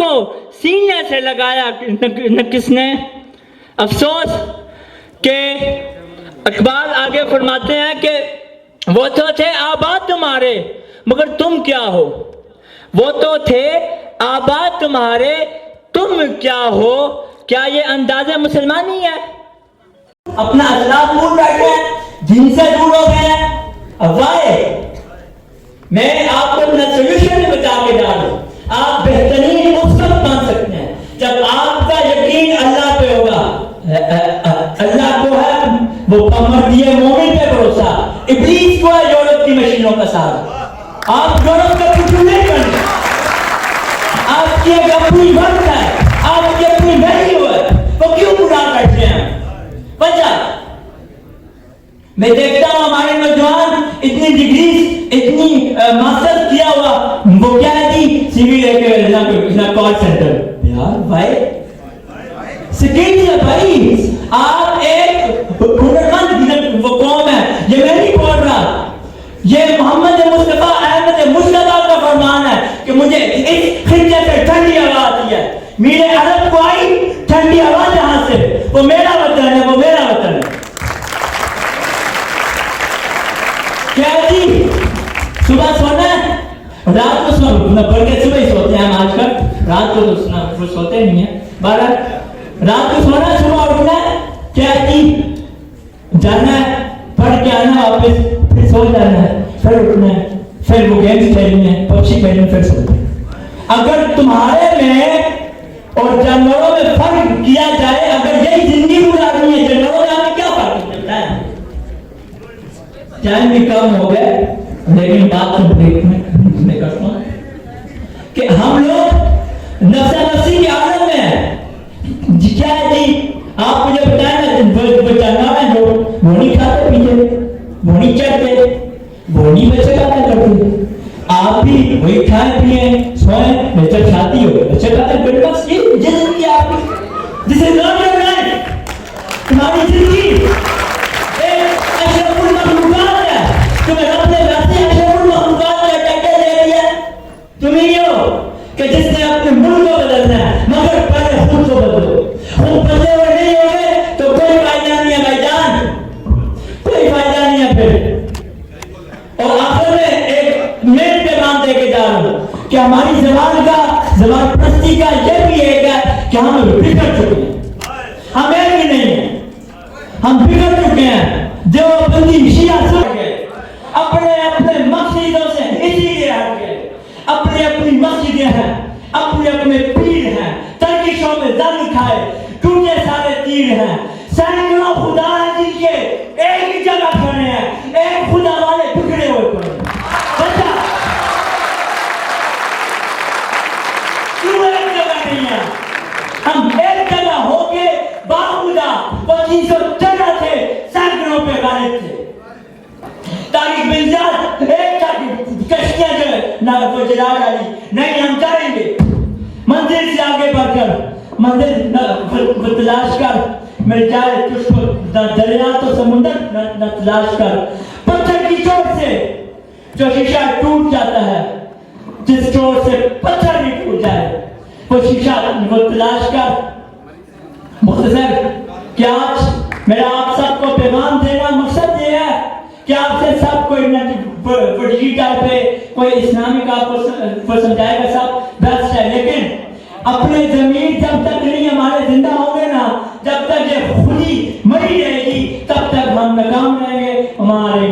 کو سینے سے لگایا نہ کس نے. افسوس کہ اقبال آگے فرماتے ہیں کہ وہ تو تھے آباد تمہارے مگر تم کیا ہو. وہ تو تھے آباد تمہارے تم کیا ہو. کیا یہ انداز مسلمانی ہے؟ اپنا اسلاف بھول بیٹھے ہیں, دین سے دور ہو گئے ہیں. افواہ میں آپ کو اپنا سولوشن بتا کے ڈال دوں. آپ بہترین مقصد بن سکتے ہیں جب آپ کا یقین اللہ پہ ہوگا. اللہ کو ہے وہ کمر دیے مومن پہ بھروسہ, ابلیس کو ہے یورپ کی مشینوں کا ساتھ. آپ یورپ کا کچھ نہیں کرنا. آپ کی ایک اپنی وقت ہے, آپ کی اپنی ویلیو ہے, وہ کیوں بڑا بیٹھے ہیں؟ وجہ میں دیکھتا ہوں ہمارے نوجوان اتنی ڈگریز اتنی ماسٹر کیا ہوا, وہ کیا ہے جی سی وی لے کے کال سینٹر. یار بھائی سکلز ہے بھائی. آپ ایک ہنرمند وہ قوم ہے. یہ میں نہیں بول رہا, یہ محمد مصطفیٰ احمد مصطفیٰ کا فرمان ہے کہ مجھے اس خطے سے ٹھنڈی ہوا آتی ہے. میرے عرب کو آئی ٹھنڈی ہوا جہاں سے, وہ میرا وطن ہے, وہ میرا وطن ہے. کیا جی صبح سونا ہے, رات کو سونا, بلکہ صبح ہی سوتے ہیں ہم آج کل, رات کو تو سونا وہ سوتے نہیں ہیں. بارہ رات کو سونا, صبح اٹھنا ہے. کیا جی جانا ہے, پڑھ کے آنا واپس, پھر سو جانا ہے, پھر اٹھنا ہے, پھر وہ گیمز کھیلنے ہیں, پبجی کھیلنے, پھر سونا ہے. اگر تمہارے میں اور جانوروں میں فرق کیا جائے, اگر یہی زندگی گزارنی ہے, جانوروں میں کیا فرق چلتا ہے؟ ٹائم بھی کم ہو گئے, لیکن بات تو میں کرتا ہوں کہ ہم لوگ نفسا نفسی کی عالم میں ہیں. کیا ہے جی آپ مجھے بتائیں نا, جانور ہیں جو بھونی کھاتے پیتے, بھونی چڑھتے, بھونی میں سے کھاتے کرتے. آپ بھی وہی کھائیں پیئیں سوئیں, میں جب شادی ہو اچھا کھاتے ہیں. بس یہ زندگی آپ کی, جسے نام کرنا ہے تمہاری زندگی ایک اشرف المخلوقات ہے. تمہیں رب نے ویسے اشرف المخلوقات کا ٹیکر دے دیا. تمہیں یہ ہو کہ جس نے اپنے ملک کو بدلنا ہے, مگر پہلے خود کو بدلو. خود بدلے ہوئے نہیں ہوئے تو کوئی فائدہ نہیں ہے بھائی جان, کوئی فائدہ نہیں ہے. پھر اور آخر میں ایک مین پیغام دے کے جا رہا ہوں کہ ہماری زبان کا, زبان پرستی کا یہ بھی ایک ہے کہ ہم بگڑ چکے ہیں. ہم ایک بھی نہیں ہیں, ہم بگڑ چکے ہیں. جو بندی شیعہ سن گئے, اپنے اپنے مسجدوں سے اسی لیے ہٹ گئے. اپنی اپنی مسجدیں ہیں, اپنے اپنے پیر ہیں, ترکشوں میں زن کھائے, ٹوٹے سارے تیر ہیں. سینکڑوں خدا ہیں جن کے ایک ہی جگہ کھڑے ہیں, ایک خدا والے بکھرے ہوئے پڑے ہیں. بچہ کیوں ایک جگہ نہیں ہے؟ ہم ایک جگہ ہو کے باخدا 2513 تھے, سینکڑوں پہ غالب تھے. تاریخ بنجات ایک کشتیاں جو ہے نہ وہ جلا ڈالی, نہیں ہم چاہیں گے منزل سے آگے بڑھ کر منزل تلاش کر, مل جائے تجھ کو دریا تو سمندر نہ تلاش کر. پتھر کی چوٹ سے جو شیشہ ٹوٹ جاتا ہے, جس چوٹ سے پتھر بھی ٹوٹ جائے, وہ شیشہ وہ تلاش کر. مختصر کہ آج میرا آپ سب کو پیغام دینا مقصد یہ ہے کہ آپ سے سب کو ڈیجیٹل پہ کوئی اسلامک آپ کو سمجھائے گا, سب بیسٹ ہے. لیکن اپنے ضمیر جب تک نہیں ہمارے زندہ ہوں گے نا, جب تک یہ خودی مری رہے گی, تب تک ہم ناکام رہیں گے. ہمارے